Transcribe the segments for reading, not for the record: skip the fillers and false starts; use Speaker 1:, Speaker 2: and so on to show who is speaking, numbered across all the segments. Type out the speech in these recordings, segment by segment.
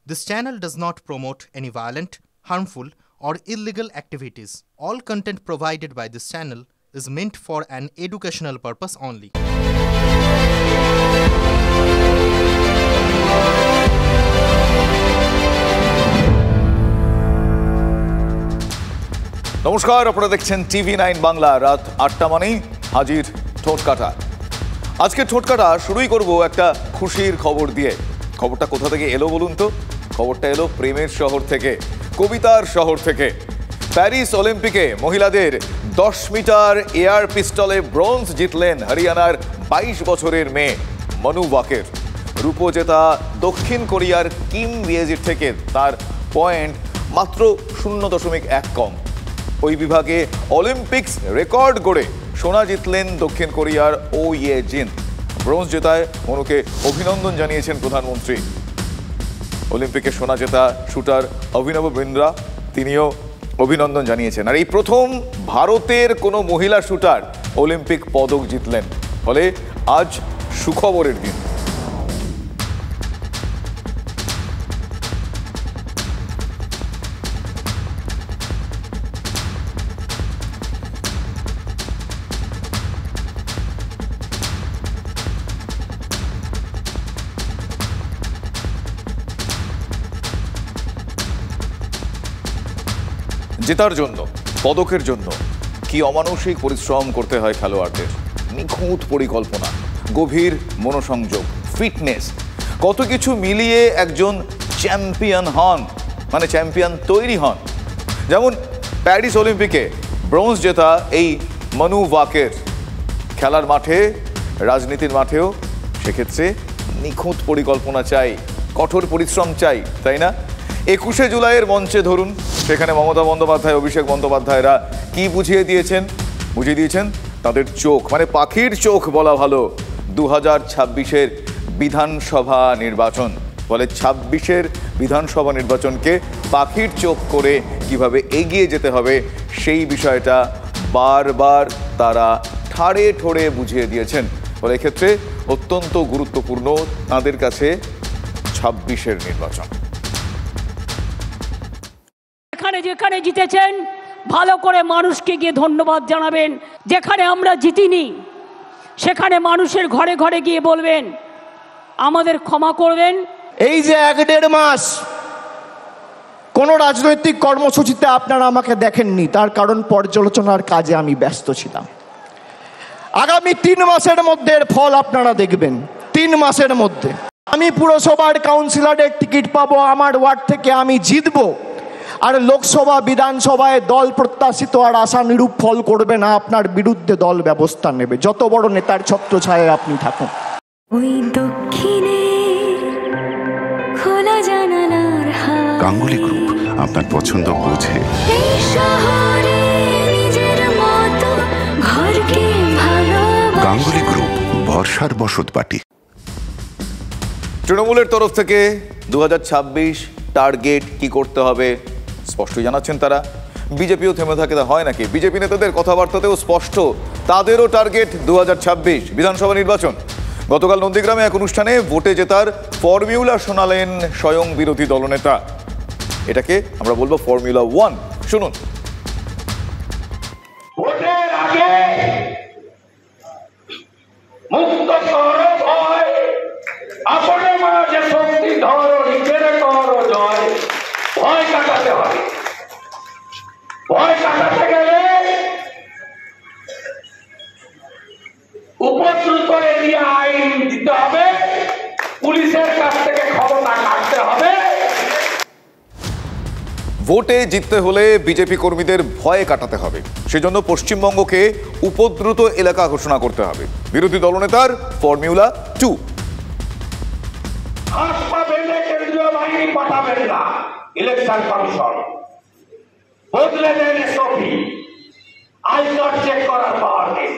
Speaker 1: This channel does not promote any violent, harmful, or illegal activities. All content provided by this channel is meant for an educational purpose only.
Speaker 2: নমস্কার, আপনারা দেখছেন TV9 Bangla. রাত ৮টা মানেই হাজির ঠোঁটকাটা। আজকে ঠোঁটকাটা শুরুই করব একটা খুশির খবর দিয়ে। খবরটা কোথা থেকে এলো বলুন তো? খবরটা এলো প্রেমের শহর থেকে, কবিতার শহর থেকে। প্যারিস অলিম্পিকে মহিলাদের 10 মিটার এয়ার পিস্তলে ব্রোঞ্জ জিতলেন হরিয়ানার 22 বছরের মেয়ে মনু ওয়াকের। রূপো জেতা দক্ষিণ কোরিয়ার কিম রিয়েজির থেকে তার পয়েন্ট মাত্র 0.1 কম। ওই বিভাগে অলিম্পিক্স রেকর্ড গড়ে সোনা জিতলেন দক্ষিণ কোরিয়ার ও ইয়ে জিন। ব্রোঞ্জ জেতায় মনুকে অভিনন্দন জানিয়েছেন প্রধানমন্ত্রী। অলিম্পিকে সোনা জেতা শুটার অভিনব বিন্দ্রা, তিনিও অভিনন্দন জানিয়েছেন। আর এই প্রথম ভারতের কোনো মহিলা শুটার অলিম্পিক পদক জিতলেন, ফলে আজ সুখবরের দিন। জেতার জন্য, পদকের জন্য কি অমানসিক পরিশ্রম করতে হয় খেলোয়াড়দের। নিখুঁত পরিকল্পনা, গভীর মনোসংযোগ, ফিটনেস, কত কিছু মিলিয়ে একজন চ্যাম্পিয়ন হন, মানে চ্যাম্পিয়ন তৈরি হন। যেমন প্যারিস অলিম্পিকে ব্রোঞ্জ জেতা এই মনু ওয়াকের। খেলার মাঠে, রাজনীতির মাঠেও সেক্ষেত্রে নিখুঁত পরিকল্পনা চাই, কঠোর পরিশ্রম চাই, তাই না? 21শে জুলাইয়ের মঞ্চে ধরুন, সেখানে মমতা বন্দ্যোপাধ্যায়, অভিষেক বন্দ্যোপাধ্যায়রা কি বুঝিয়ে দিয়েছেন তাদের চোখ, মানে পাখির চোখ বলা ভালো। 2026-এর বিধানসভা নির্বাচন, ফলে 26-এর বিধানসভা নির্বাচনকে পাখির চোখ করে কিভাবে এগিয়ে যেতে হবে সেই বিষয়টা বারবার তারা ঠাড়ে ঠোড়ে বুঝিয়ে দিয়েছেন। ফলে এক্ষেত্রে অত্যন্ত গুরুত্বপূর্ণ তাদের কাছে 26-এর নির্বাচন।
Speaker 3: যেখানে জিতেছেন ভালো করে মানুষকে গিয়ে ধন্যবাদ জানাবেন। যেখানে আমরা জিতিনি সেখানে মানুষের ঘরে ঘরে গিয়ে বলবেন আমাদের ক্ষমা করবেন।
Speaker 4: এই যে 1-1.5 মাস কোন রাজনৈতিক কর্মসূচিতে আপনারা আমাকে দেখেননি, তার কারণ পর্যালোচনার কাজে আমি ব্যস্ত ছিলাম। আগামী 3 মাসের মধ্যে এর ফল আপনারা দেখবেন। 3 মাসের মধ্যে আমি পুরসভার কাউন্সিলরের টিকিট পাবো, আমার ওয়ার্ড থেকে আমি জিতবো। আর লোকসভা বিধানসভায় দল প্রত্যাশিত আর আশা নিরূপ ফল করবে না, আপনার বিরুদ্ধে দল ব্যবস্থা নেবে, যত বড় নেতার ছত্রছায়ায় আপনি থাকুন।
Speaker 5: ওই দক্ষিণে খোলা জানালার হাওয়া,
Speaker 6: গাঙ্গুলি গ্রুপ আপনার পছন্দ বোঝে।
Speaker 5: এই শহরে নিজের মতো ঘরকে ভালোবাসা।
Speaker 6: গাঙ্গুলি গ্রুপ, ভরসার বসতবাটি।
Speaker 2: তৃণমূলের তরফ থেকে 2026 টার্গেট কি করতে হবে স্পষ্টই জানাচ্ছেন তারা। বিজেপিও থেমে থাকে, তা হয় নাকি? বিজেপি নেতাদের কথাবার্তাতেও স্পষ্ট, তাদেরও টার্গেট 2026 বিধানসভা নির্বাচন। গতকাল নন্দীগ্রামে এক অনুষ্ঠানে ভোটে জেতার ফর্মুলা শোনালেন স্বয়ং বিরোধী দলনেতা। এটাকে আমরা বলবো ফর্মুলা 1। শুনুন।
Speaker 7: ভোটের আগে মুক্ত করো ভয়, আপনে মাঝে শক্তি ধরো, নিজের করো জয়। ভয় কাটাতে হবে। ভয় কাটাতে গেলে উপদ্রুত এরিয়া আইন দিতে হবে, পুলিশের কাছ থেকে ক্ষমতা কাটতে হবে।
Speaker 2: ভোটে জিততে হলে বিজেপি কর্মীদের ভয় কাটাতে হবে, সেজন্য পশ্চিমবঙ্গকে উপদ্রুত এলাকা ঘোষণা করতে হবে। বিরোধী দলনেতার ফর্মুলা 2।
Speaker 7: কেন্দ্রীয় বাহিনী পাঠাবেন না, ইলেকশন কমিশন বদলে দেন এসওপি, আইকার্ড চেক করার পাওয়ার নেই।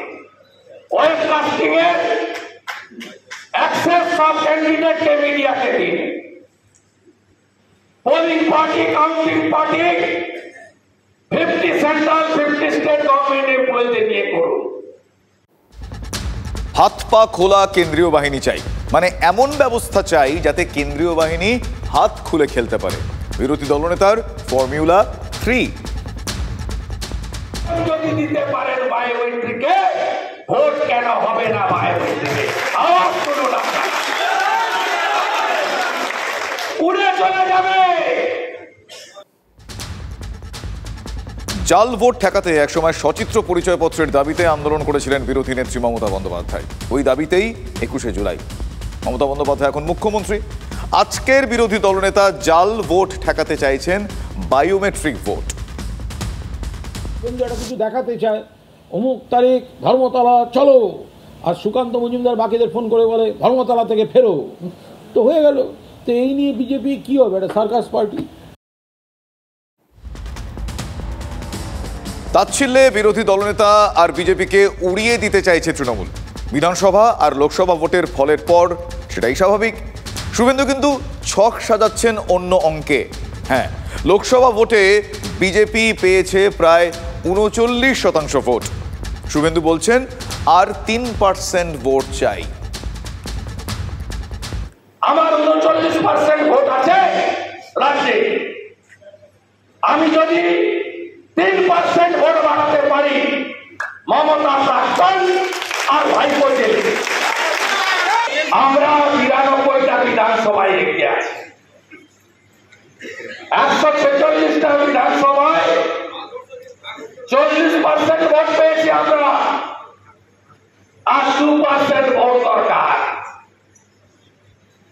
Speaker 7: ওয়েবকাস্টিং এর অ্যাক্সেস সব ক্যান্ডিডেটকে মিডিয়াকে দিন। Polling party, counting party 50 central 50 state government এমপ্লয়িদের নিয়ে করুন।
Speaker 2: হাত পা খোলা কেন্দ্রীয় বাহিনী চাই, মানে এমন ব্যবস্থা চাই যাতে কেন্দ্রীয় বাহিনী হাত খুলে খেলতে পারে। বিরোধী দলনেতার ফর্মুলা 3।
Speaker 7: যদি দিতে পারেন বায়োমেট্রিকে, ভোট কেন হবে না বায়োমেট্রিকে? আওয়াজ করুন, উড়ে চলে যাবে।
Speaker 2: জাল ভোট ঠেকাতে একসময় সচিত্র পরিচয়পত্রের দাবিতে আন্দোলন করেছিলেন বিরোধী নেত্রী মমতা বন্দ্যোপাধ্যায়। ওই দাবিতেই 21শে জুলাই মমতা বন্দ্যোপাধ্যায় এখন মুখ্যমন্ত্রী। আজকের বিরোধী দলনেতা জাল ভোট ঠেকাতে চাইছেন বায়োমেট্রিক ভোট।
Speaker 8: কিছু দেখাতে চায়, অমুক তারিখ ধর্মতলা চলো, আর সুকান্ত মজুমদার বাকিদের ফোন করে বলে ধর্মতলা থেকে ফেরো, তো হয়ে গেল। তো এই নিয়ে বিজেপি কি হবে? একটা সার্কাস পার্টি।
Speaker 2: তাচ্ছিল্যে বিরোধী দলনেতা আর বিজেপিকে উড়িয়ে দিতে চাইছে তৃণমূল। বিধানসভা আর লোকসভা ভোটের ফলের পর সেটাই স্বাভাবিক। শুভেন্দু কিন্তু ছক সাজাচ্ছেন অন্য অঙ্কে। হ্যাঁ, লোকসভা ভোটে বিজেপি পেয়েছে প্রায় 39% ভোট। শুভেন্দু বলছেন আর 3% ভোট চাই।
Speaker 7: আমার 39% ভোট আছে রাজ্যে। আমি যদি 3% ভোট বাড়াতে পারি, মমতা প্রাক্তন আর ভাইপো জেলে, আমরা 92টা বিধানসভায় এগিয়ে আছি। 146টা বিধানসভায় 40% ভোট পেয়েছি আমরা, আর 2% ভোট দরকার।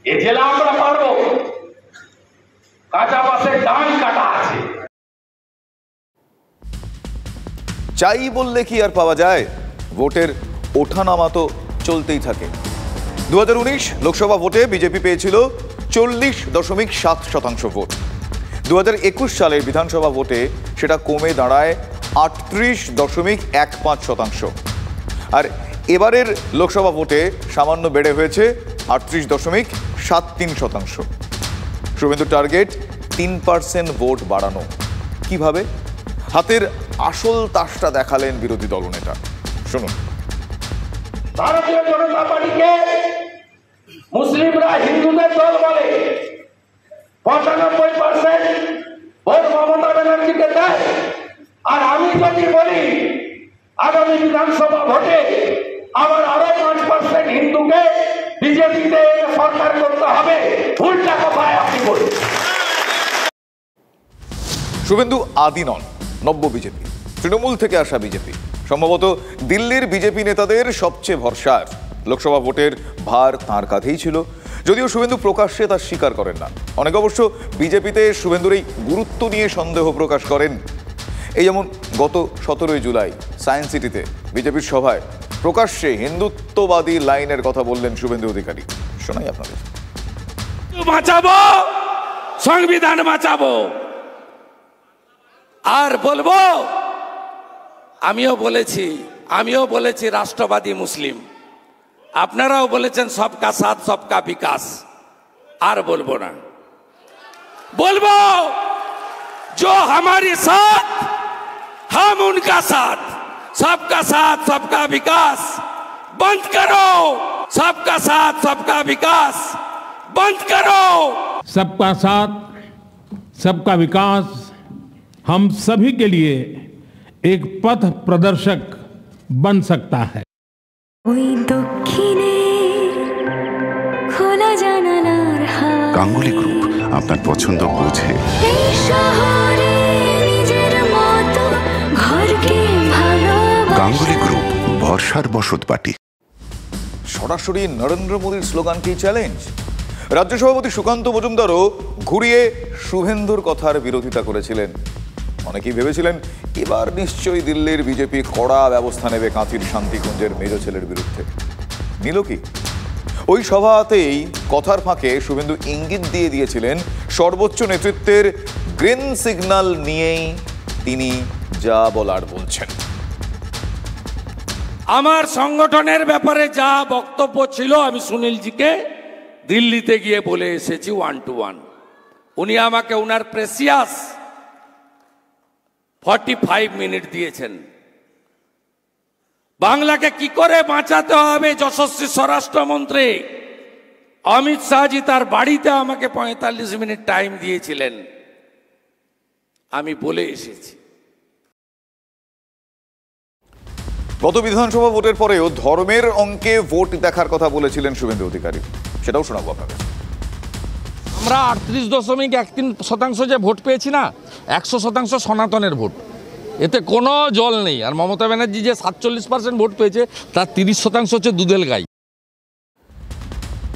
Speaker 7: এ জেলা আমরা পারবো। কাঁচা বাসের ডান কাটা আছে।
Speaker 2: চাই বললে কি আর পাওয়া যায়? ভোটের ওঠানামা তো চলতেই থাকে। 2019 লোকসভা ভোটে বিজেপি পেয়েছিল 40.7% ভোট। 2021 সালের বিধানসভা ভোটে সেটা কমে দাঁড়ায় 38.15%। আর এবারের লোকসভা ভোটে সামান্য বেড়ে হয়েছে 38.73%। শুভেন্দুর টার্গেট 3% ভোট বাড়ানো। কিভাবে? হাতের আসল তাসটা দেখালেন বিরোধী দলনেতা। শুনুন।
Speaker 7: ভারতীয় জনতা পার্টিকে মুসলিমরা হিন্দুদের দল বলে। 95% ভোট মমতা ব্যানার্জিকে দেয়। আর আমি যদি বলি আগামী বিধানসভা ভোটে আমার আরো 5% হিন্দুকে বিজেপিতে সরকার করতে হবে, ভুলটা কোথায় আপনি বলুন?
Speaker 2: শুভেন্দু আদি নন, নব্য বিজেপি, তৃণমূল থেকে আসা বিজেপি। সম্ভবত দিল্লির বিজেপি নেতাদের সবচেয়ে ভরসার। লোকসভা ভোটের ভার তাঁর কাঁধেই ছিল, যদিও শুভেন্দু প্রকাশ্যে তা স্বীকার করেন না। অনেক অবশ্য বিজেপিতে শুভেন্দুর এই গুরুত্ব নিয়ে সন্দেহ প্রকাশ করেন। এই যেমন গত 17 জুলাই সায়েন্স সিটিতে বিজেপির সভায় প্রকাশ্যে হিন্দুত্ববাদী লাইনের কথা বললেন শুভেন্দু অধিকারী। শোনাই আপনাদের।
Speaker 9: বাঁচাবো, সংবিধান বাঁচাবো, আর বলবো আমিও বলেছি রাষ্ট্রবাদী মুসলিম, আপনারাও বলেছেন সবকা সাথ সবকা বিকাশ। আর বলবো না, বলবো जो हमारे साथ हम उनका साथ, सबका साथ सबका विकास बंद करो, सबका साथ सबका विकास बंद करो।
Speaker 8: सबका साथ सबका विकास हम सभी के लिए एक पथ प्रदर्शक बन सकता है।
Speaker 5: ওই দক্ষিণে খোলা জানালার হাওয়া,
Speaker 6: গাঙ্গুলি গ্রুপ আপনার পছন্দ বোঝে।
Speaker 5: এই শহরে নিজের মতো ঘরকে ভালোবাসা।
Speaker 6: গাঙ্গুলি গ্রুপ, ভরসার বসতবাটি।
Speaker 2: সরাসরি নরেন্দ্র মোদীর স্লোগানকে চ্যালেঞ্জ। রাজ্য সভাপতি সুকান্ত মজুমদারও ঘুরিয়ে শুভেন্দুর কথার বিরোধিতা করেছিলেন। অনেকেই ভেবেছিলেন এবার নিশ্চয়ই দিল্লির বিজেপি কড়া ব্যবস্থা নেবে কাঁথির শান্তিকুঞ্জের মেজ ছেলের বিরুদ্ধে। নিল কি? ওই সভাতেই কথার ফাঁকে শুভেন্দু ইঙ্গিত দিয়ে দিয়েছিলেন সর্বোচ্চ নেতৃত্বের গ্রিন সিগন্যাল নিয়েই তিনি যা বলার বলছেন।
Speaker 9: আমার সংগঠনের ব্যাপারে যা বক্তব্য ছিল আমি সুনীলজিকে দিল্লিতে গিয়ে বলে এসেছি 1 to 1। উনি আমাকে উনার প্রেসিয়াস 45 মিনিট দিয়েছেন। বাংলাকে কি করে বাঁচাতে হবে, যশস্বী স্বরাষ্ট্রমন্ত্রী অমিত শাহজি তার বাড়িতে আমাকে 45 মিনিট টাইম দিয়েছিলেন, আমি বলে এসেছি।
Speaker 2: গত বিধানসভা ভোটের পরেও ধর্মের অঙ্কে ভোট দেখার কথা বলেছিলেন শুভেন্দু অধিকারী, সেটাও শোনাবো আপনাদের।
Speaker 10: আমরা 38.13% যে ভোট পেয়েছি না, 100% সনাতনের ভোট, এতে কোনো জল নেই। আর মমতা ব্যানার্জি যে 47% ভোট পেয়েছে তার 30% হচ্ছে দুধেল গাই।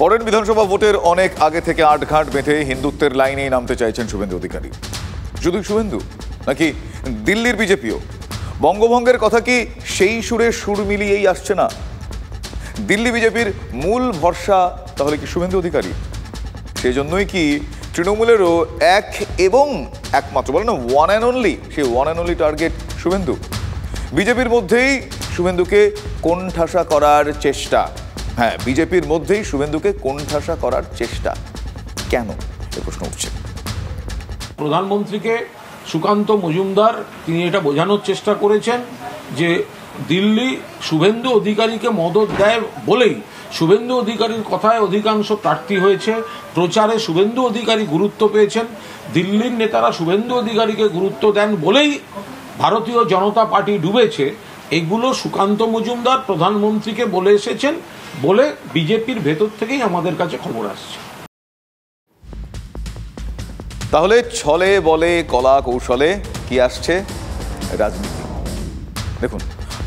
Speaker 2: পরের বিধানসভা ভোটের অনেক আগে থেকে আটঘাট বেঁধে হিন্দুত্বের লাইনেই নামতে চাইছেন শুভেন্দু অধিকারী। শুধু শুভেন্দু নাকি দিল্লির বিজেপিও বঙ্গভঙ্গের কথা কি সেই সুরে সুর মিলিয়েই আসছে না? দিল্লি বিজেপির মূল ভরসা তাহলে কি শুভেন্দু অধিকারী? সেই জন্যই কি তৃণমূলেরও এক এবং একমাত্র বলে না ওয়ান অ্যান্ড অনলি, সেই one and only target Suvendu. বিজেপির মধ্যেই শুভেন্দুকে কোণঠাসা করার চেষ্টা। হ্যাঁ, বিজেপির মধ্যেই শুভেন্দুকে কোণঠাসা করার চেষ্টা। কেন এ প্রশ্ন উঠছে।
Speaker 8: প্রধানমন্ত্রীকে সুকান্ত মজুমদার তিনি এটা বোঝানোর চেষ্টা করেছেন যে দিল্লি শুভেন্দু অধিকারীকে মদত দেয় বলেই শুভেন্দু অধিকারীর কথায় অধিকাংশ প্রার্থী হয়েছে, প্রচারে শুভেন্দু অধিকারী গুরুত্ব পেয়েছেন। দিল্লির নেতারা শুভেন্দু অধিকারীকে গুরুত্ব দেন বলেই ভারতীয় জনতা পার্টি ডুবেছে। এগুলো সুকান্ত মজুমদার প্রধানমন্ত্রীকে বলে এসেছেন বলে বিজেপির ভেতর থেকেই আমাদের কাছে খবর আসছে।
Speaker 2: তাহলে ছলে বলে কলা কৌশলে কি আসছে? রাজনীতি। দেখুন,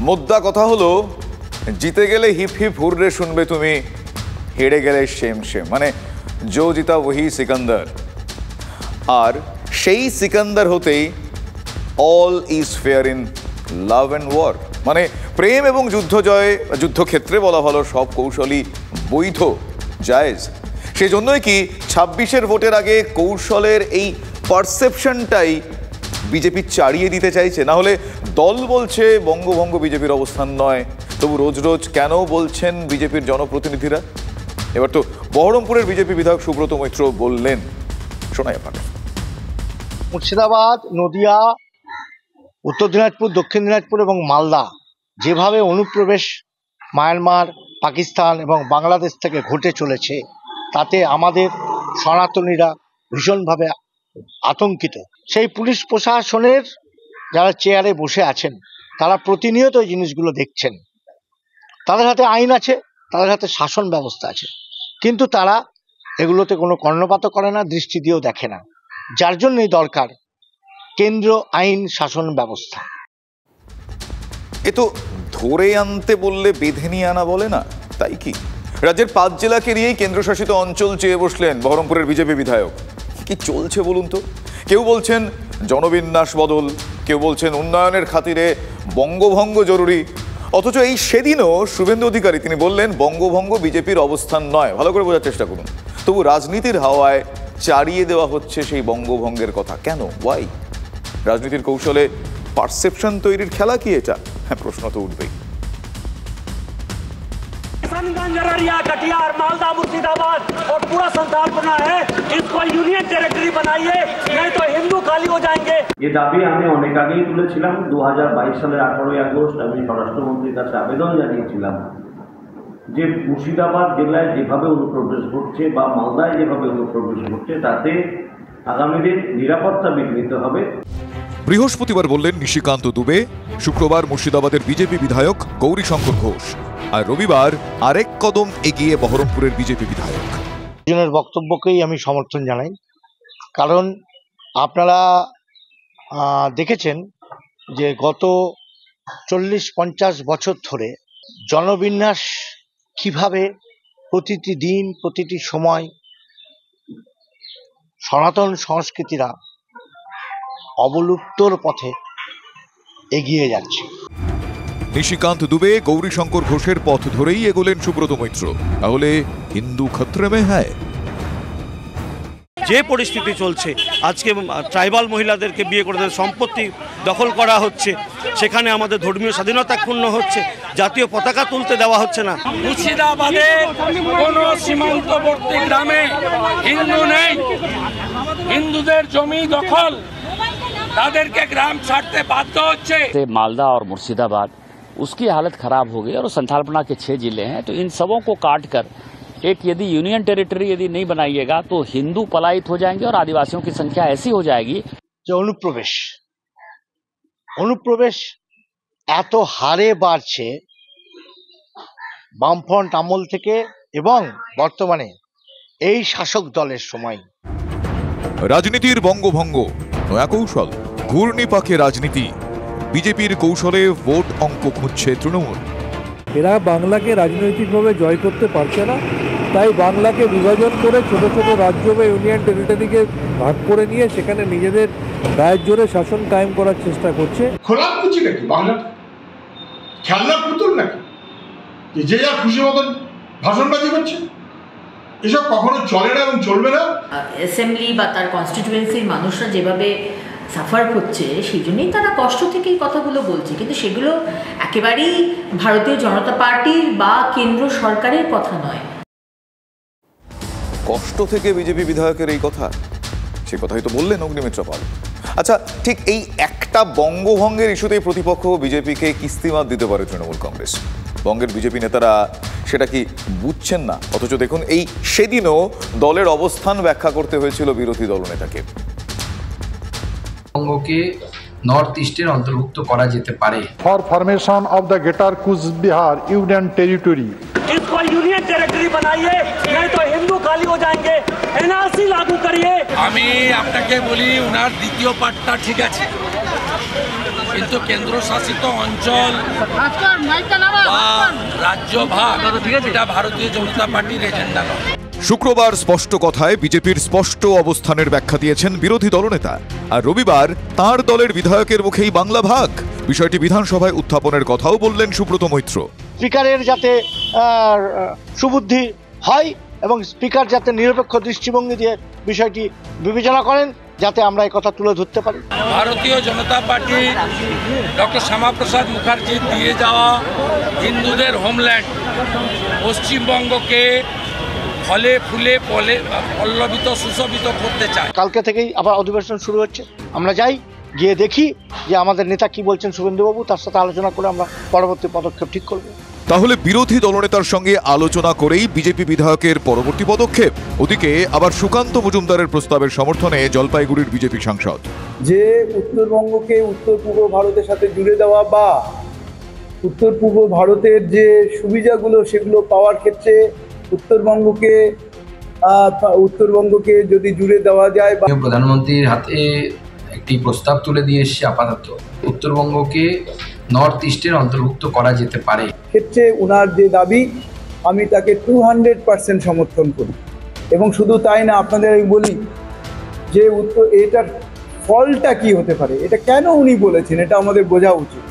Speaker 2: মোদ্দা কথা হলো জিতে গেলে হিপ হিপ হুররে শুনবে তুমি, হেরে গেলে সেম সেম, মানে জো জিতা ওহি সিকান্দার। আর সেই সিকান্দার হতেই all is fair in love and war, মানে প্রেম এবং যুদ্ধক্ষেত্রে বলা ভালো সব কৌশলই বৈধ, জায়েজ। সেই জন্যই কি 26-এর ভোটের আগে কৌশলের এই পারসেপশনটাই বিজেপি চাড়িয়ে দিতে চাইছে। না হলে দল বলছে বঙ্গভঙ্গ বিজেপির অবস্থান নয়, তবু রোজ রোজ কেন বলছেন বিজেপির জনপ্রতিনিধিরা? এবার তো বহরমপুরের বিজেপি বিধায়ক সুব্রত মৈত্র বললেন, শোনাই আপনাকে।
Speaker 11: মুর্শিদাবাদ, নদিয়া, উত্তর দিনাজপুর, দক্ষিণ দিনাজপুর এবং মালদা যেভাবে অনুপ্রবেশ মায়ানমার, পাকিস্তান এবং বাংলাদেশ থেকে ঘটে চলেছে, তাতে আমাদের সনাতনীরা ভীষণভাবে আতঙ্কিত। সেই পুলিশ প্রশাসনের যারা চেয়ারে বসে আছেন তারা প্রতিনিয়ত এই জিনিসগুলো দেখছেন। তাদের হাতে আইন আছে, তাদের হাতে শাসন ব্যবস্থা আছে, কিন্তু তারা এগুলোতে কোনো কর্ণপাত করে না, দৃষ্টি দিয়েও দেখে না। যার জন্যই দরকার কেন্দ্র আইন শাসন ব্যবস্থা।
Speaker 2: এ তো ধরে আনতে বললে বেঁধে নিয়ে আনা বলে না, তাই কি? রাজ্যের 5 জেলাকে নিয়েই কেন্দ্রশাসিত অঞ্চল চেয়ে বসলেন বহরমপুরের বিজেপি বিধায়ক। কি চলছে বলুন তো? কেউ বলছেন জনবিন্যাস বদল, কেউ বলছেন উন্নয়নের খাতিরে বঙ্গভঙ্গ জরুরি। অথচ এই সেদিনও শুভেন্দু অধিকারী তিনি বললেন বঙ্গভঙ্গ বিজেপির অবস্থান নয়। ভালো করে বোঝার চেষ্টা করুন। তবু রাজনীতির হাওয়ায় চাড়িয়ে দেওয়া হচ্ছে সেই বঙ্গভঙ্গের কথা। কেন? ওয়াই? রাজনীতির কৌশলে পারসেপশন তৈরির খেলা কি এটা? হ্যাঁ, প্রশ্ন তো উঠবেই।
Speaker 12: कटिहार, मालदा, मुर्शिदाबाद और पूरा संथालपना है, इसको यूनियन टेरिटरी बनाइए, नहीं तो हिंदू खाली हो जाएंगे।
Speaker 13: ये दाबी আমি অনেক আগেই তুলেছিলাম। 2022 সালের 18 আগস্ট আমি স্বরাষ্ট্রমন্ত্রীর কাছে আবেদন জানিয়েছিলাম যে মুর্শিদাবাদ জেলায় যেভাবে অনুপ্রবেশ ঘটছে বা মালদায় যেভাবে অনুপ্রবেশ ঘটছে, তাতে আগামী দিন নিরাপত্তা বিঘ্নিত হবে।
Speaker 2: বৃহস্পতিবার বললেন নিশিকান্ত দুবে, শুক্রবার মুর্শিদাবাদের বিজেপি বিধায়ক গৌরীশঙ্কর ঘোষ, আর রবিবার আরেক কদম এগিয়ে বহরমপুরের বিজেপি বিধায়ক।
Speaker 11: দুজনের বক্তব্যকেই আমি সমর্থন জানাই, কারণ আপনারা দেখেছেন যে গত 40-50 বছর ধরে জনবিন্যাস কিভাবে প্রতিটি দিন, প্রতিটি সময় সনাতন সংস্কৃতিরা অবলুপ্তর পথে এগিয়ে যাচ্ছে।
Speaker 2: নিশিকান্ত দুবে, গৌরীশঙ্কর ঘোষের পথ ধরেই এগোলেন সুব্রত মৈত্র। তাহলে হিন্দু খতরে মে হ্যায়?
Speaker 14: যে পরিস্থিতি চলছে, আজকে ট্রাইবাল মহিলাদেরকে বিয়ে করে সম্পত্তি দখল করা হচ্ছে, সেখানে আমাদের ধর্মীয় স্বাধীনতা ক্ষুণ্ণ হচ্ছে, জাতীয় পতাকা তুলতে দেওয়া হচ্ছে না।
Speaker 9: মুর্শিদাবাদে কোন সীমান্তবর্তী গ্রামে হিন্দু নেই, হিন্দুদের জমি দখল, তাদেরকে গ্রাম ছাড়তে বাধ্য হচ্ছে।
Speaker 15: मालदा और मुर्शिदाबाद उसकी हालत खराब हो गई और संथालपना के 6 जिले हैं, तो इन सबों को काट कर एक यदि यूनियन टेरिटरी यदि नहीं बनाइएगा तो हिंदू पलायित हो जाएंगे और आदिवासियों की संख्या ऐसी हो जाएगी।
Speaker 11: যে অনুপ্রবেশ এত হারে বাড়ছে বামফ্রন্ট আমল থেকে এবং বর্তমানে এই শাসক দলের সময়।
Speaker 2: রাজনীতির বঙ্গভঙ্গ নয়া কৌশল, ঘূর্ণিপাকে রাজনীতি, বিজেপির কৌশলে ভোট অঙ্ক খুঁজছে তৃণমূল।
Speaker 16: এরা বাংলাকে রাজনৈতিকভাবে জয় করতে পারছে না, তাই বাংলাকে বিভাজন করে ছোট ছোট রাজ্য বা ইউনিয়ন টেরিটরিকে ভাগ করে নিয়ে সেখানে নিজেদের গায়ের জোরে শাসন কায়েম করার চেষ্টা করছে।
Speaker 17: খোলাকুচি নাকি বাংলা খেলনার পুতুল নাকি যে যা খুশি মতন ভাষণবাজি করছে? এসব কখনো চলে না এবং চলবে না।
Speaker 18: অ্যাসেম্বলি বা তার কনস্টিটিউয়েন্সির মানুষরা যেভাবে সাফার করছে সেই জন্যই তারা কষ্ট থেকে এই কথাগুলো বলছে, কিন্তু সেগুলো একেবারেই ভারতীয় জনতা পার্টির বা কেন্দ্র সরকারের কথা নয়।
Speaker 2: কষ্ট থেকে বিজেপি বিধায়কের এই কথা, সে কথাই তো বললেন অগ্নিমিত্র পাল। আচ্ছা, ঠিক এই একটা বঙ্গভঙ্গের ইস্যুতেই প্রতিপক্ষ বিজেপিকে কিস্তিমাত দিতে পারে তৃণমূল কংগ্রেস। বঙ্গের বিজেপি নেতারা সেটা কি বুঝছেন না? অথচ দেখুন, এই সেদিনও দলের অবস্থান ব্যাখ্যা করতে হয়েছিল বিরোধী দলনেতাকে।
Speaker 19: বঙ্গকে নর্থ ইস্টের অন্তর্ভুক্ত করা যেতে পারে।
Speaker 20: For formation of the greater Cooch Behar union territory.
Speaker 12: इसको यूनियन टेरिटरी बनाइए, नहीं तो हिंदू खाली हो जाएंगे। एनआरसी लागू करिए।
Speaker 9: আমি আপনাকে বলি, ওনার দ্বিতীয় পার্টটা ঠিক আছে, কিন্তু কেন্দ্রশাসিত অঞ্চল বা রাজ্য ভাগ এটা ভারতীয় জনতা পার্টির এজেন্ডা নয়।
Speaker 2: শুক্রবার স্পষ্ট কথায় বিজেপির স্পষ্ট অবস্থানের ব্যাখ্যা দিয়েছেন বিরোধী দলনেতা, আর রবিবার তাঁর দলের বিধায়কের মুখেই বাংলা ভাগ বিষয়টি বিধানসভায় উত্থাপনের কথাও বললেন সুব্রত মৈত্র।
Speaker 11: স্পিকারের যাতে সুবুদ্ধি হয় এবং স্পিকার যাতে নিরপেক্ষ দৃষ্টিভঙ্গি দিয়ে বিষয়টি বিবেচনা করেন, যাতে আমরা এই কথা তুলে ধরতে পারি।
Speaker 9: ভারতীয় জনতা পার্টি ডক্টর শ্যামাপ্রসাদ মুখার্জি দিয়ে যাওয়া হিন্দুদের হোমল্যান্ড পশ্চিমবঙ্গকে ফলে ফুলে পল্লবিত সুশোভিত করতে চায়।
Speaker 11: কালকে থেকেই আবার অধিবেশন শুরু হচ্ছে, আমরা যাই, গিয়ে দেখি যে আমাদের নেতা কি বলছেন শুভেন্দুবাবু, তার সাথে আলোচনা করে আমরা পরবর্তী পদক্ষেপ ঠিক করব।
Speaker 2: তাহলে বিরোধী দলনেতার সঙ্গে আলোচনা করেই বিজেপি বিধায়কের পরবর্তী পদক্ষেপ। ওদিকে আবার সুকান্ত মজুমদারের প্রস্তাবের সমর্থনে জলপাইগুড়ির বিজেপি সাংসদ।
Speaker 16: যে উত্তরবঙ্গকে উত্তর পূর্ব ভারতের সাথে জুড়ে দেওয়া বা উত্তর পূর্ব ভারতের যে সুবিধাগুলো সেগুলো পাওয়ার ক্ষেত্রে উত্তরবঙ্গকে যদি জুড়ে দেওয়া যায় বা
Speaker 19: প্রধানমন্ত্রীর হাতে একটি প্রস্তাব তুলে দিয়ে এসেছে, আপাতত উত্তরবঙ্গকে নর্থ ইস্টের অন্তর্ভুক্ত করা যেতে পারে।
Speaker 16: ক্ষেত্রে ওনার যে দাবি, আমি তাকে 200% সমর্থন করি। এবং শুধু তাই না, আপনাদের আমি বলি যে এটার ফলটা কি হতে পারে, এটা কেন উনি বলেছেন, এটা আমাদের বোঝা উচিত।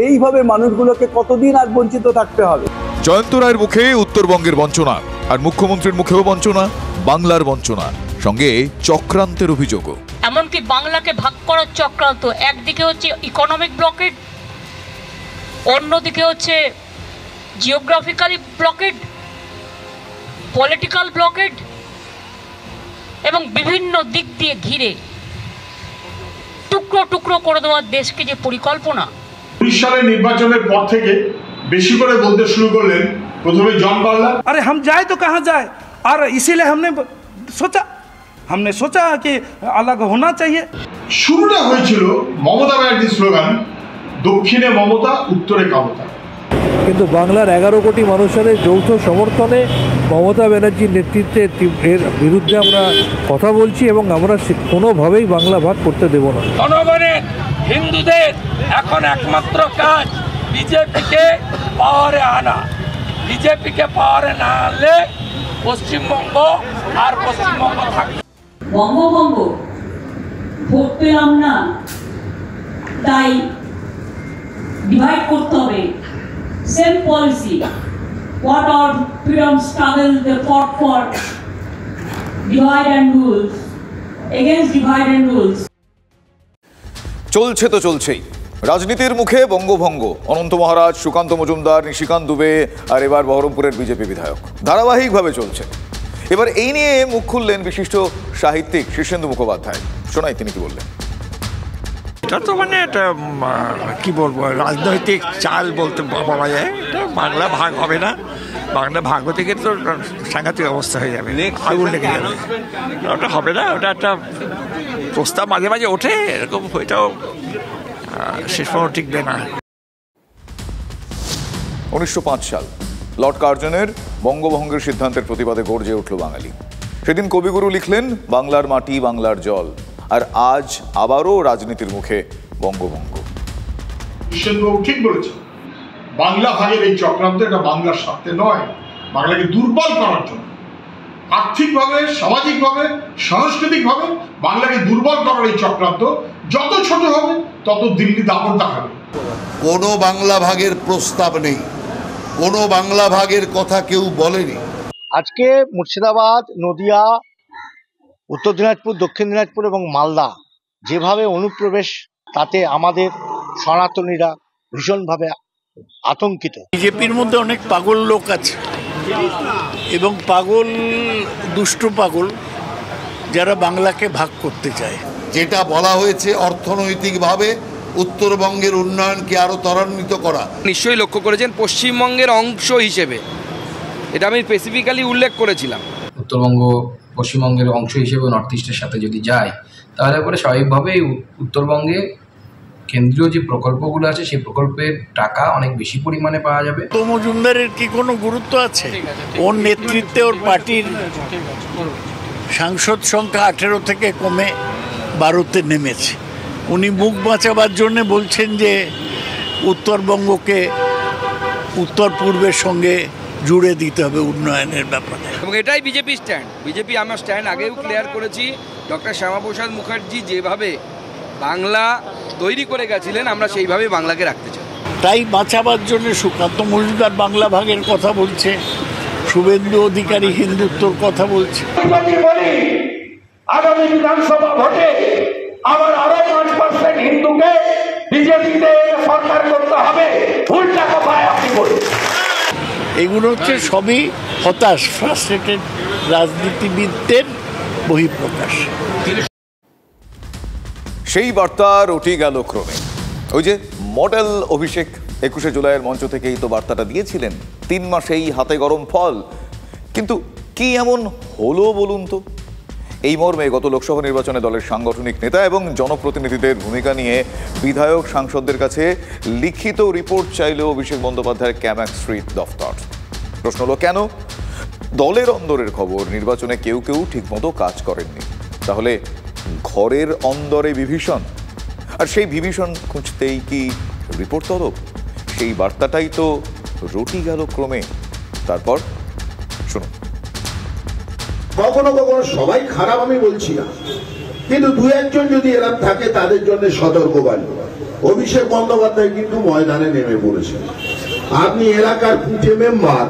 Speaker 16: এইভাবে মানুষগুলোকে কতদিন আর বঞ্চিত থাকতে হবে?
Speaker 2: জয়ন্ত রায়ের মুখে উত্তরবঙ্গের বঞ্চনা, আর মুখ্যমন্ত্রীর মুখেও বঞ্চনা, বাংলার বঞ্চনা, সঙ্গে চক্রান্তের অভিযোগও।
Speaker 3: এমনকি বাংলাকে ভাগ করার চক্রান্ত, একদিকে হচ্ছে ইকোনমিক ব্লকেড, অন্যদিকে হচ্ছে জিওগ্রাফিক্যালি ব্লকেড, পলিটিক্যাল ব্লকেড এবং বিভিন্ন দিক দিয়ে ঘিরে টুকরো টুকরো করে দেওয়ার দেশকে যে পরিকল্পনা।
Speaker 17: 20 সালের নির্বাচনের পর থেকে বেশি করে বলতে শুরু করলেন প্রথমে জন বাংলা।
Speaker 14: अरे हम जाए तो कहाँ जाए, और इसीलिए हमने सोचा कि अलग होना चाहिए।
Speaker 17: শুরুটা হয়েছিল মমতা ব্যানার্জির স্লোগান, দক্ষিণে মমতা উত্তরে কামতা।
Speaker 16: কিন্তু বাংলার 11 কোটি মানুষের যৌথ সমর্থনে মমতা ব্যানার্জির নেতৃত্বে এর বিরুদ্ধে আমরা কথা বলছি এবং আমরা কোনোভাবেই বাংলা ভাগ করতে দেব না।
Speaker 9: জনগণের, হিন্দুদের এখন একমাত্র কাজ বিজেপিকে পাওয়ারে আনা। বিজেপিকে পাওয়ারে না আনলে পশ্চিমবঙ্গ আর পশ্চিমবঙ্গ থাকবে।
Speaker 3: বঙ্গভঙ্গ ভোট পেলাম না, তাই ডিভাইড করতে হবে। Same policy, what our freedom struggle they fought for, divide and rule, against divide and rules.
Speaker 2: চলছে তো চলছেই, রাজনীতির মুখে বঙ্গভঙ্গ, অনন্ত মহারাজ, সুকান্ত মজুমদার, নিশিকান্ত দুবে, আর এবার বহরমপুরের বিজেপি বিধায়ক, ধারাবাহিকভাবে চলছে। এবার এই নিয়ে মুখ খুললেন বিশিষ্ট সাহিত্যিক শীর্ষেন্দু মুখোপাধ্যায়। শোনাই তিনি কি বললেন।
Speaker 21: এটা তো মানে এটা কি বলবো, রাজনৈতিক চাল বলতে বলা যায়। এটা বাংলা ভাগ হবে না, বাংলা ভাগ্য থেকে তো সাংঘাতিক অবস্থা হয়ে যাবে, আগুন লেগে যাবে। ওটা হবে না, ওটা একটা প্রস্তাব মাঝে মাঝে ওঠে, এরকম ওইটাও শেষ পর্যন্ত টিকবে না।
Speaker 2: 1905 সাল লর্ড কার্জনের বঙ্গভঙ্গের সিদ্ধান্তের প্রতিবাদে গর্জে উঠল বাঙালি। সেদিন কবিগুরু লিখলেন বাংলার মাটি বাংলার জল, আর আজ আবারও রাজনীতির মুখে বঙ্গভঙ্গ।
Speaker 17: কৃষ্ণবাবু ঠিক বলেছেন, বাংলা ভাগের এই চক্রান্ত এটা বাংলার স্বার্থে নয়, বাংলাকে দুর্বল করার জন্য, আর্থিকভাবে, সামাজিকভাবে, সাংস্কৃতিকভাবে বাংলাকে দুর্বল করার এই চক্রান্ত যত ছোট হবে তত দিল্লি দাপট দেখাবে।
Speaker 1: কোনো বাংলা ভাগের প্রস্তাব নেই, কোনো বাংলা ভাগের কথা কেউ বলেনি।
Speaker 11: আজকে মুর্শিদাবাদ, নদিয়া, উত্তর দিনাজপুর, দক্ষিণ দিনাজপুর এবং মালদা যেভাবে অনুপ্রবেশ, তাতে আমাদের সনাতনীরা ভীষণভাবে আতঙ্কিত।
Speaker 22: বিজেপির মধ্যে অনেক পাগল লোক আছে এবং পাগল, দুষ্টু পাগল, যারা বাংলাকে ভাগ করতে চায়।
Speaker 1: যেটা বলা হয়েছে অর্থনৈতিকভাবে উত্তরবঙ্গের উন্নয়নকে আরো ত্বরান্বিত করা।
Speaker 23: নিশ্চয়ই লক্ষ্য করেছেন পশ্চিমবঙ্গের অংশ হিসেবে, এটা আমি স্পেসিফিক্যালি উল্লেখ করেছিলাম।
Speaker 19: উত্তরবঙ্গ পশ্চিমবঙ্গের অংশ হিসেবে নর্থ ইস্টের সাথে যদি যায়, তাহলে পরে স্বাভাবিকভাবেই উত্তরবঙ্গে কেন্দ্রীয় যে প্রকল্পগুলো আছে সেই প্রকল্পের টাকা অনেক বেশি পরিমাণে পাওয়া যাবে।
Speaker 22: তো মজুমদারের কি কোনো গুরুত্ব আছে? ওর নেতৃত্বে ওর পার্টির সাংসদ সংখ্যা 18 থেকে কমে 12-তে নেমেছে। উনি মুখ বাঁচাবার জন্য বলছেন যে উত্তরবঙ্গকে উত্তর পূর্বের সঙ্গে জুড়ে দিতে হবে উন্নয়নের ব্যাপারে।
Speaker 23: এবং এটাই বিজেপি স্ট্যান্ড। বিজেপি আমার স্ট্যান্ড আগেও ক্লিয়ার করেছি। ডক্টর শ্যামাপ্রসাদ মুখার্জি যেভাবে বাংলা তৈরি করে গেছিলেন, আমরা সেইভাবে বাংলাকে রাখতে চাই।
Speaker 22: তাই বাঁচাবার জন্য সুকান্ত মজুমদার বাংলা ভাগের কথা বলছে, শুভেন্দু অধিকারী হিন্দুত্বর কথা বলছে।
Speaker 7: আগামী বিধানসভা ভোটে আমার আরো 5% হিন্দুকে বিজেপিতে সরকার করতে হবে, ভুলটা কোথায় আপনি বলুন।
Speaker 22: এগুলো হচ্ছে সবই হতাশ, ফ্রাস্ট্রেটেড রাজনীতিবিদদের বহিঃপ্রকাশ।
Speaker 2: সেই বার্তা রটি গেল ক্রমে। ওই যে মডেল অভিষেক 21শে জুলাইয়ের মঞ্চ থেকেই তো বার্তাটা দিয়েছিলেন, 3 মাসেই হাতে গরম ফল। কিন্তু কি এমন হলো বলুন তো? এই মর্মে গত লোকসভা নির্বাচনে দলের সাংগঠনিক নেতা এবং জনপ্রতিনিধিদের ভূমিকা নিয়ে বিধায়ক সাংসদদের কাছে লিখিত রিপোর্ট চাইল অভিষেক বন্দ্যোপাধ্যায়ের ক্যামাক স্ট্রিট দফতর। প্রশ্ন হলো কেন? দলের অন্দরের খবর, নির্বাচনে কেউ কেউ ঠিকমতো কাজ করেননি। তাহলে ঘরের অন্দরে বিভীষণ, আর সেই বিভীষণ খুঁজতেই কি রিপোর্ট তলব? সেই বার্তাটাই তো রটি গেল ক্রমে। তারপর শুনুন।
Speaker 24: কখনো কখনো সবাই খারাপ আমি বলছি না, কিন্তু 2-1 জন যদি এরকম থাকে তাদের জন্য সতর্কবাণী। অভিষেক বন্দ্যোপাধ্যায় কিন্তু ময়দানে নেমে পড়েছেন। আপনি এলাকার পুঁটে মেম্বার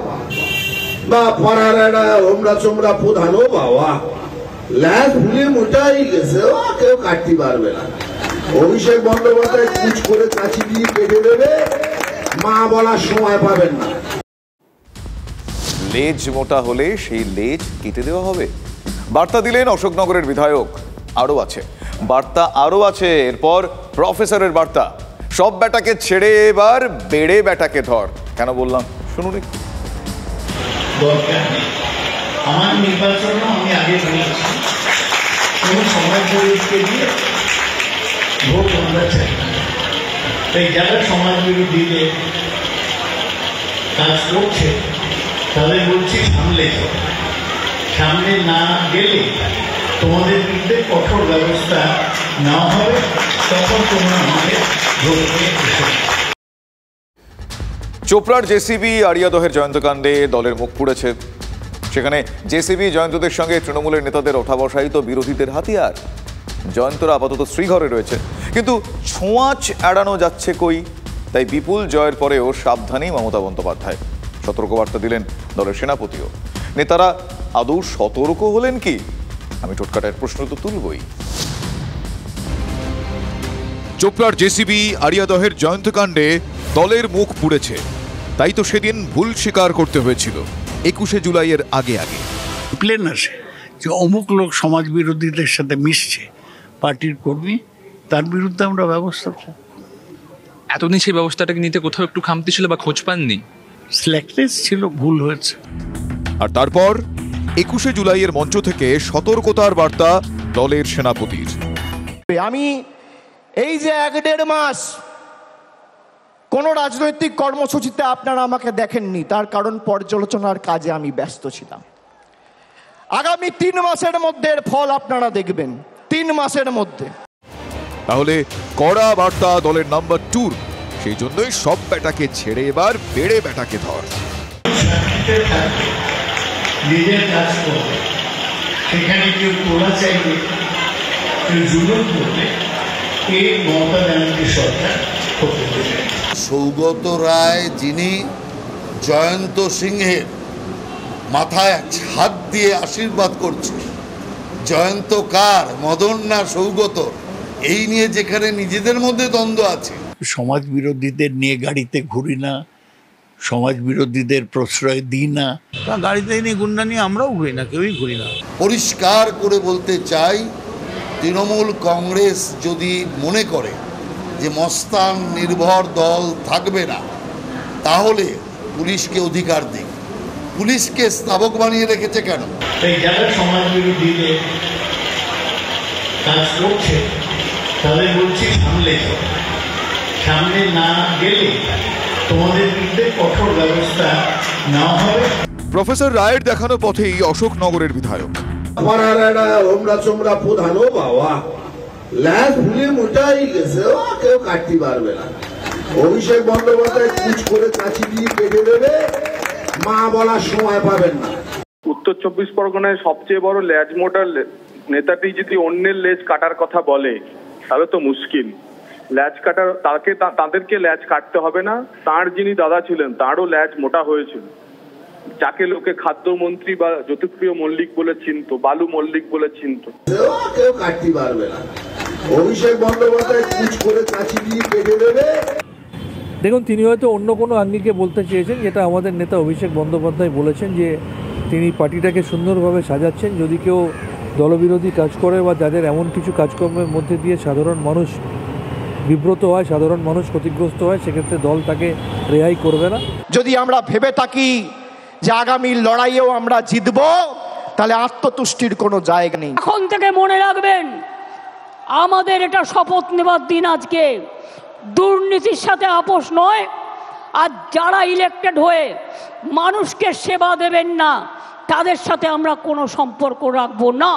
Speaker 24: বা পাড়ার একটা হোমরা চোমরা প্রধানও বাবা ল্যাস ভুলে মোটাই গেছে, কেউ কাটতে পারবে না। অভিষেক বন্দ্যোপাধ্যায় কুচ করে কাছি দিয়ে কেটে দেবে, মা বলার সময় পাবেন না।
Speaker 2: লেজ মোটা হলে সেই লেজ কেটে দেওয়া হবে, বার্তা দিলেন অশোকনগরের বিধায়ক। আরও আছে বার্তা, আরও আছে। এরপর প্রফেসরের বার্তা, সব বেটাকে ছেড়ে এবার বেড়ে বেটাকে ধর। কেন বললাম শুনুন একটু।
Speaker 24: আমার নির্বাচন আমি আগে বলেছি, কোন সমাজ বিরোধীকে দিয়ে ভোট আমরা চাই। তাই যারা সমাজ বিরোধীকে কাজ করছে তাদের বলছি সামলে যাও, সামনে না গেলে তোমাদের বিরুদ্ধে কঠোর ব্যবস্থা নেওয়া হবে, তখন তোমরা আমাদের ভোটকে এসো।
Speaker 2: চোপড়ার জেসিবি আড়িয়াদহের জয়ন্তকাণ্ডে দলের মুখ পুড়েছে। সেখানে জেসিবি জয়ন্তদের সঙ্গে তৃণমূলের নেতাদের ওঠা বসাই তো বিরোধীদের হাতিয়ার। জয়ন্তরা আপাতত শ্রীঘরে রয়েছে, কিন্তু ছোঁয়াচ এড়ানো যাচ্ছে কই। তাই বিপুল জয়ের পরেও সাবধানী মমতা বন্দ্যোপাধ্যায়। সতর্কবার্তা দিলেন দলের সেনাপতিও। নেতারা আদৌ সতর্ক হলেন কি? আমি টোটকাটার প্রশ্ন তো তুলবই। চোপড়ার জেসিবি আড়িয়াদহের জয়ন্তকাণ্ডে দলের মুখ পুড়েছে। তাই তো সেদিন ভুল স্বীকার করতে হয়েছিল 21শে জুলাইয়ের আগে আগে।
Speaker 22: প্লেন আসে যে অমুক লোক সমাজ বিরোধীদের সাথে মিশছে, পার্টির কর্মী, তার বিরুদ্ধে আমরা ব্যবস্থা।
Speaker 25: এতদিন সেই ব্যবস্থাটাকে নিতে কোথাও একটু খামতি ছিল বা খোঁজ পাননি?
Speaker 22: স্ল্যাকনেস ছিল, ভুল হয়েছে।
Speaker 2: আর তারপর 21শে জুলাইয়ের মঞ্চ থেকে সতর্কতার বার্তা দলের সেনাপতির।
Speaker 4: আমি এই যে 1-1.5 মাস কোনো রাজনৈতিক কর্মসূচিতে আপনারা আমাকে দেখেননি, তার কারণ পর্যালোচনার কাজে আমি ব্যস্ত ছিলাম। আগামী 3 মাসের মধ্যে এর ফল আপনারা দেখবেন, 3 মাসের মধ্যে।
Speaker 2: তাহলে কড়া বার্তা দলের নাম্বার 2, সেই জন্যই সব ব্যাটাকে ছেড়ে এবার বেড়ে ব্যাটাকে ধর।
Speaker 22: নিজের কাজ করবে, সেখানে কেউ তোলা চাইবে, কেউ জুলুম করবে, এই মমতা ব্যানার্জি সরকার হতে দেবে।
Speaker 1: সৌগত রায় যিনি জয়ন্ত সিংহের মাথায় হাত দিয়ে আশীর্বাদ করছে, জয়ন্ত কার, মদন না সৌগত, এই নিয়ে যেখানে নিজেদের মধ্যে দ্বন্দ্ব আছে।
Speaker 22: সমাজ বিরোধীদের নিয়ে গাড়িতে ঘুরি না, সমাজ বিরোধীদের প্রশ্রয় দিই না। গাড়িতে নিয়ে গুন্ডা নিয়ে আমরাও ঘুরি না, কেউই ঘুরি না।
Speaker 1: পরিষ্কার করে বলতে চাই, তৃণমূল কংগ্রেস যদি মনে করে যে মস্তান নির্ভর দল থাকবে না, তাহলে পুলিশকে অধিকার দিক। পুলিশকে স্থাবক বানিয়ে রেখেছে কেন?
Speaker 22: যারা সমাজ বিরোধীদের কাজ করছে তাদের বলছি সামলে যাও, সামনে না গেলে তোমাদের বিরুদ্ধে কঠোর ব্যবস্থা নেওয়া হবে।
Speaker 2: প্রফেসর রায়ের দেখানো পথেই অশোকনগরের বিধায়ক
Speaker 24: প্রধান বাবা ল্যাস ভুলে মোটাই গেছে, কেউ কাটতে পারবে না। অভিষেক বন্দ্যোপাধ্যায় কুচ করে কাছি দিয়ে কেটে দেবে, মা বলার সময় পাবেন না।
Speaker 5: উত্তর 24 পরগনায় সবচেয়ে বড় ল্যাজ মোটার নেতাটি যদি অন্যের লেজ কাটার কথা বলে, তাহলে তো মুশকিল। ল্যাজ কাটার তাদেরকে ল্যাজ কাটতে হবে না, তার যিনি দাদা ছিলেন তারও ল্যাজ মোটা হয়েছিল, যাকে লোকে খাদ্যমন্ত্রী বা জ্যোতিপ্রিয় মল্লিক বলে চিনত, বালু মল্লিক বলে চিনত।
Speaker 24: কেউ কাটতে পারবে না। অভিষেক বন্দ্যোপাধ্যায় কুচ করে কাছি দিয়ে কেটে দেবে।
Speaker 6: দেখুন, তিনি হয়তো অন্য কোনো আঙ্গিকে বলতে চেয়েছেন, যেটা আমাদের নেতা অভিষেক বন্দ্যোপাধ্যায় বলেছেন যে তিনি পার্টিটাকে সুন্দরভাবে সাজাচ্ছেন। যদি কেউ দলবিরোধী কাজ করে বা যাদের এমন কিছু কাজকর্মের মধ্যে দিয়ে সাধারণ মানুষ বিব্রত হয়, সাধারণ মানুষ ক্ষতিগ্রস্ত হয়, সেক্ষেত্রে দল তাকে রেহাই করবে না।
Speaker 4: যদি আমরা ভেবে থাকি যে আগামী লড়াইয়েও আমরা জিতব, তাহলে আত্মতুষ্টির কোনো জায়গা নেই।
Speaker 3: এখন থেকে মনে রাখবেন, আমাদের এটা শপথ নেবার দিন আজকে। দুর্নীতির সাথে আপোষ নয়, আর যারা ইলেক্টেড হয়ে মানুষকে সেবা দেবেন না, তাদের সাথে আমরা কোনো সম্পর্ক রাখবো না।